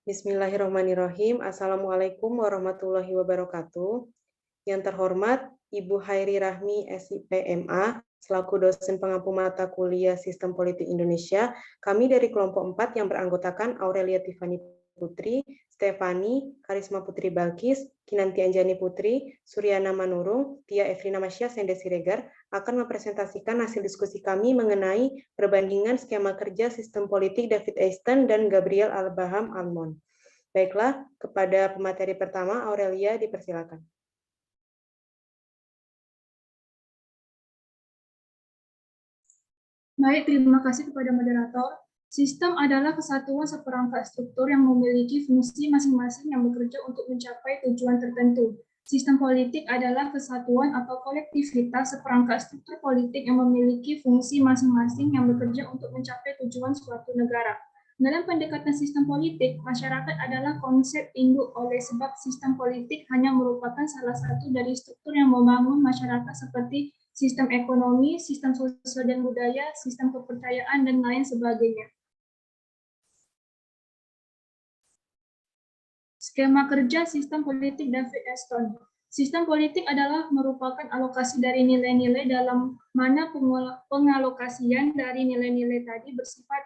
Bismillahirrahmanirrahim. Assalamualaikum warahmatullahi wabarakatuh. Yang terhormat Ibu Hairi Rahmi, SIP MA, selaku dosen pengampu mata kuliah Sistem Politik Indonesia, kami dari kelompok 4 yang beranggotakan Aurelia Tiffany Putri, Stefani, Karisma Putri Balkis, Kinanti Anjani Putri, Suryana Manurung, Tia Efrina Masya, Sende Siregar, akan mempresentasikan hasil diskusi kami mengenai perbandingan skema kerja sistem politik David Easton dan Gabriel Abraham Almond. Baiklah, kepada pemateri pertama, Aurelia, dipersilakan. Baik, terima kasih kepada moderator. Sistem adalah kesatuan seperangkat struktur yang memiliki fungsi masing-masing yang bekerja untuk mencapai tujuan tertentu. Sistem politik adalah kesatuan atau kolektivitas seperangkat struktur politik yang memiliki fungsi masing-masing yang bekerja untuk mencapai tujuan suatu negara. Dalam pendekatan sistem politik, masyarakat adalah konsep induk oleh sebab sistem politik hanya merupakan salah satu dari struktur yang membangun masyarakat seperti sistem ekonomi, sistem sosial dan budaya, sistem kepercayaan, dan lain sebagainya. Skema kerja sistem politik David Easton. Sistem politik adalah merupakan alokasi dari nilai-nilai dalam mana pengalokasian dari nilai-nilai tadi bersifat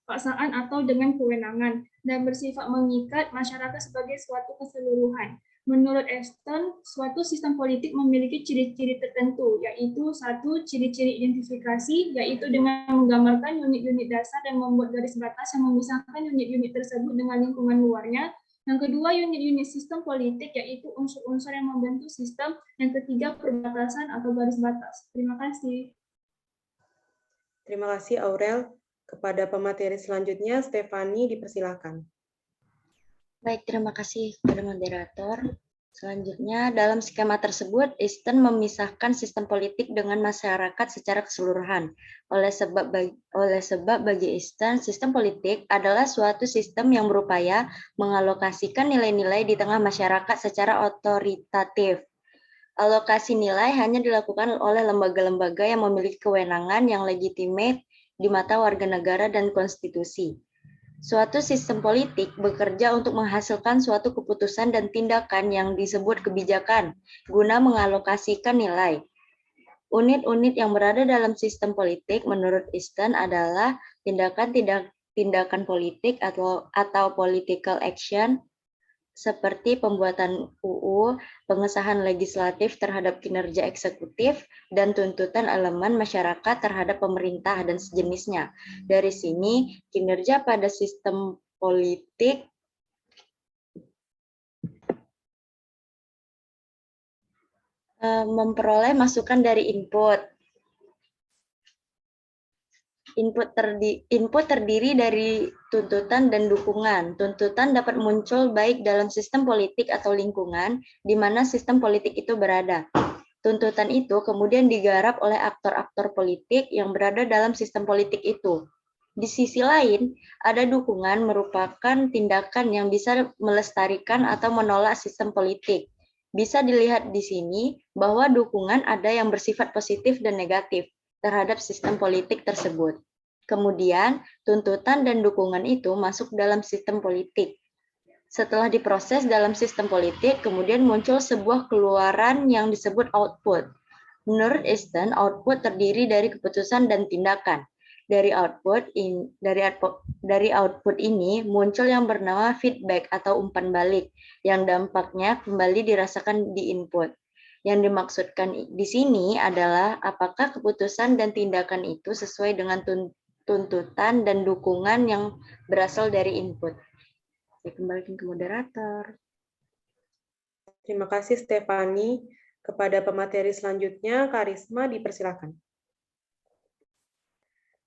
paksaan atau dengan kewenangan dan bersifat mengikat masyarakat sebagai suatu keseluruhan. Menurut Easton, suatu sistem politik memiliki ciri-ciri tertentu, yaitu satu, ciri-ciri identifikasi, yaitu dengan menggambarkan unit-unit dasar dan membuat garis batas yang memisahkan unit-unit tersebut dengan lingkungan luarnya. Yang kedua, unit-unit sistem politik, yaitu unsur-unsur yang membentuk sistem. Yang ketiga, perbatasan atau garis batas. Terima kasih. Terima kasih, Aurel. Kepada pemateri selanjutnya, Stefani, dipersilakan. Baik, terima kasih kepada moderator. Selanjutnya, dalam skema tersebut, Easton memisahkan sistem politik dengan masyarakat secara keseluruhan. Oleh sebab bagi Easton, sistem politik adalah suatu sistem yang berupaya mengalokasikan nilai-nilai di tengah masyarakat secara otoritatif. Alokasi nilai hanya dilakukan oleh lembaga-lembaga yang memiliki kewenangan yang legitimate di mata warga negara dan konstitusi. Suatu sistem politik bekerja untuk menghasilkan suatu keputusan dan tindakan yang disebut kebijakan guna mengalokasikan nilai. Unit-unit yang berada dalam sistem politik menurut Easton adalah tindakan politik atau political action seperti pembuatan UU, pengesahan legislatif terhadap kinerja eksekutif, dan tuntutan elemen masyarakat terhadap pemerintah dan sejenisnya. Dari sini, kinerja pada sistem politik memperoleh masukan dari input. Input terdiri dari tuntutan dan dukungan. Tuntutan dapat muncul baik dalam sistem politik atau lingkungan di mana sistem politik itu berada. Tuntutan itu kemudian digarap oleh aktor-aktor politik yang berada dalam sistem politik itu. Di sisi lain, ada dukungan merupakan tindakan yang bisa melestarikan atau menolak sistem politik. Bisa dilihat di sini bahwa dukungan ada yang bersifat positif dan negatif terhadap sistem politik tersebut. Kemudian, tuntutan dan dukungan itu masuk dalam sistem politik. Setelah diproses dalam sistem politik, kemudian muncul sebuah keluaran yang disebut output. Menurut Easton, output terdiri dari keputusan dan tindakan. Dari output ini muncul yang bernama feedback atau umpan balik, yang dampaknya kembali dirasakan di input. Yang dimaksudkan di sini adalah apakah keputusan dan tindakan itu sesuai dengan tuntutan dan dukungan yang berasal dari input. Saya kembalikan ke moderator. Terima kasih, Stefani. Kepada pemateri selanjutnya, Karisma, dipersilakan.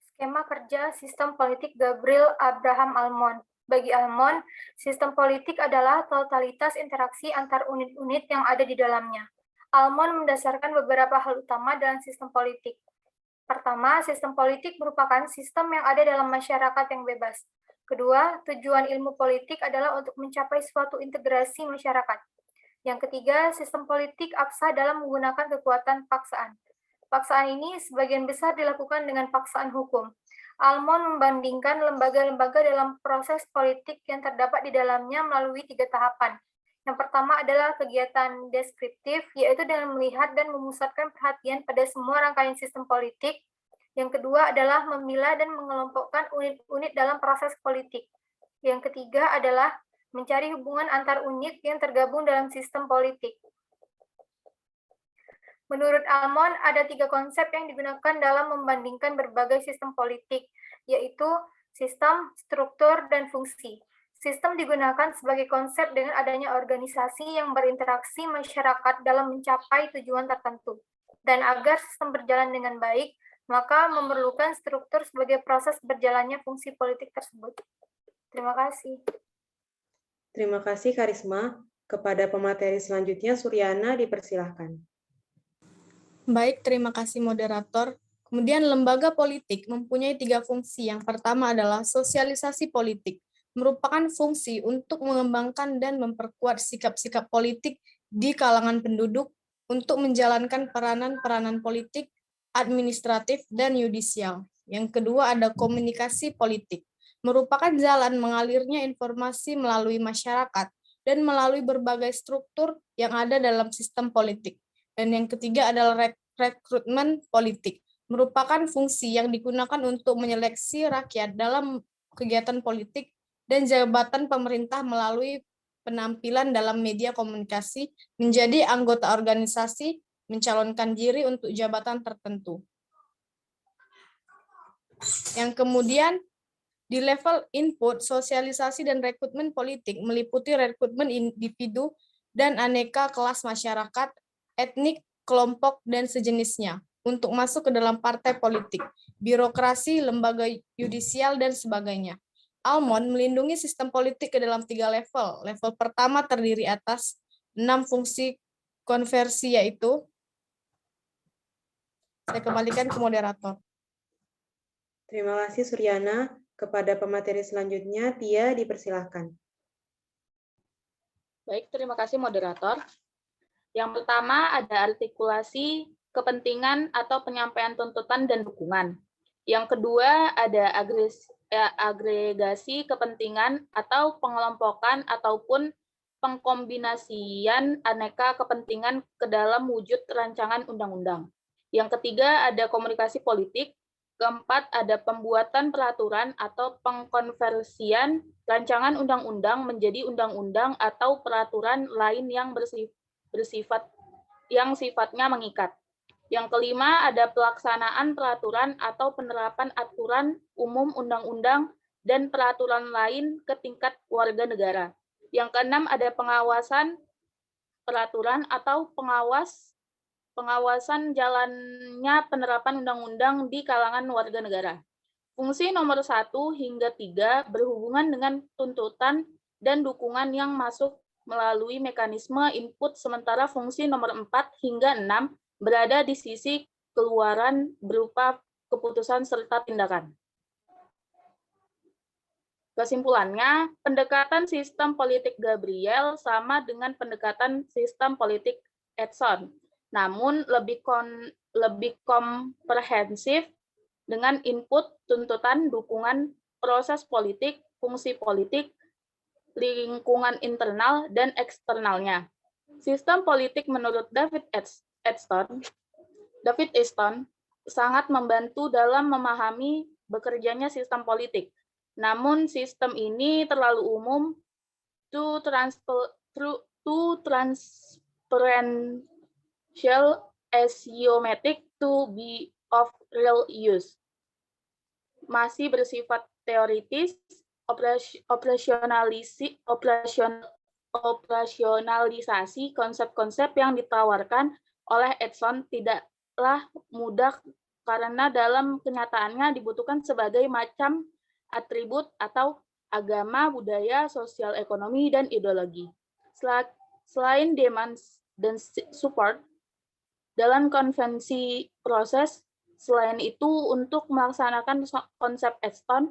Skema kerja sistem politik Gabriel Abraham Almond. Bagi Almond, sistem politik adalah totalitas interaksi antar unit-unit yang ada di dalamnya. Almond mendasarkan beberapa hal utama dalam sistem politik. Pertama, sistem politik merupakan sistem yang ada dalam masyarakat yang bebas. Kedua, tujuan ilmu politik adalah untuk mencapai suatu integrasi masyarakat. Yang ketiga, sistem politik absah dalam menggunakan kekuatan paksaan. Paksaan ini sebagian besar dilakukan dengan paksaan hukum. Almond membandingkan lembaga-lembaga dalam proses politik yang terdapat di dalamnya melalui 3 tahapan. Yang pertama adalah kegiatan deskriptif, yaitu dengan melihat dan memusatkan perhatian pada semua rangkaian sistem politik. Yang kedua adalah memilah dan mengelompokkan unit-unit dalam proses politik. Yang ketiga adalah mencari hubungan antar unit yang tergabung dalam sistem politik. Menurut Almond, ada 3 konsep yang digunakan dalam membandingkan berbagai sistem politik, yaitu sistem, struktur, dan fungsi. Sistem digunakan sebagai konsep dengan adanya organisasi yang berinteraksi masyarakat dalam mencapai tujuan tertentu. Dan agar sistem berjalan dengan baik, maka memerlukan struktur sebagai proses berjalannya fungsi politik tersebut. Terima kasih. Terima kasih, Karisma. Kepada pemateri selanjutnya, Suryana, dipersilahkan. Baik, terima kasih moderator. Kemudian lembaga politik mempunyai 3 fungsi. Yang pertama adalah sosialisasi politik, merupakan fungsi untuk mengembangkan dan memperkuat sikap-sikap politik di kalangan penduduk untuk menjalankan peranan-peranan politik, administratif, dan yudisial. Yang kedua ada komunikasi politik, merupakan jalan mengalirnya informasi melalui masyarakat dan melalui berbagai struktur yang ada dalam sistem politik. Dan yang ketiga adalah rekrutmen politik, merupakan fungsi yang digunakan untuk menyeleksi rakyat dalam kegiatan politik dan jabatan pemerintah melalui penampilan dalam media komunikasi, menjadi anggota organisasi, mencalonkan diri untuk jabatan tertentu. Yang kemudian di level input, sosialisasi dan rekrutmen politik meliputi rekrutmen individu dan aneka kelas masyarakat, etnik, kelompok, dan sejenisnya untuk masuk ke dalam partai politik, birokrasi, lembaga yudisial, dan sebagainya. Almond melindungi sistem politik ke dalam 3 level. Level pertama terdiri atas 6 fungsi konversi, yaitu, saya kembalikan ke moderator. Terima kasih, Suryana. Kepada pemateri selanjutnya, Tia, dipersilahkan. Baik, terima kasih moderator. Yang pertama ada artikulasi kepentingan atau penyampaian tuntutan dan dukungan. Yang kedua ada agregasi kepentingan atau pengelompokan ataupun pengkombinasian aneka kepentingan ke dalam wujud rancangan undang-undang. Yang ketiga ada komunikasi politik. Keempat ada pembuatan peraturan atau pengkonversian rancangan undang-undang menjadi undang-undang atau peraturan lain yang sifatnya mengikat. Yang kelima ada pelaksanaan peraturan atau penerapan aturan umum undang-undang dan peraturan lain ke tingkat warga negara. Yang keenam ada pengawasan peraturan atau pengawasan jalannya penerapan undang-undang di kalangan warga negara. Fungsi nomor 1 hingga 3 berhubungan dengan tuntutan dan dukungan yang masuk melalui mekanisme input, sementara fungsi nomor 4 hingga 6 berada di sisi keluaran berupa keputusan serta tindakan. Kesimpulannya, pendekatan sistem politik Gabriel sama dengan pendekatan sistem politik Edson, namun lebih komprehensif dengan input, tuntutan, dukungan, proses politik, fungsi politik, lingkungan internal, dan eksternalnya. Sistem politik menurut David Easton sangat membantu dalam memahami bekerjanya sistem politik. Namun sistem ini terlalu umum, too transferential, axiomatic to be of real use. Masih bersifat teoritis, operasionalisasi konsep-konsep yang ditawarkan oleh Edson tidaklah mudah karena dalam kenyataannya dibutuhkan sebagai macam atribut atau agama, budaya, sosial, ekonomi, dan ideologi. Selain demand dan support dalam konvensi proses, selain itu untuk melaksanakan konsep Edson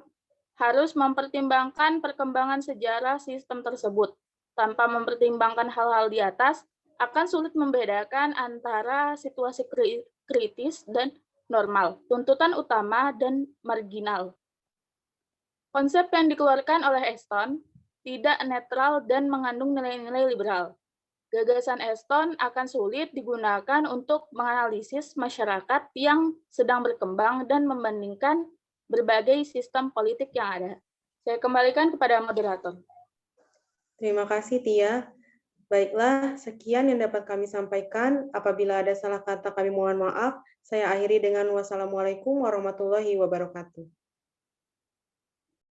harus mempertimbangkan perkembangan sejarah sistem tersebut. Tanpa mempertimbangkan hal-hal di atas, akan sulit membedakan antara situasi kritis dan normal, tuntutan utama, dan marginal. Konsep yang dikeluarkan oleh Eston tidak netral dan mengandung nilai-nilai liberal. Gagasan Eston akan sulit digunakan untuk menganalisis masyarakat yang sedang berkembang dan membandingkan berbagai sistem politik yang ada. Saya kembalikan kepada moderator. Terima kasih, Tia. Baiklah, sekian yang dapat kami sampaikan. Apabila ada salah kata, kami mohon maaf. Saya akhiri dengan wassalamualaikum warahmatullahi wabarakatuh.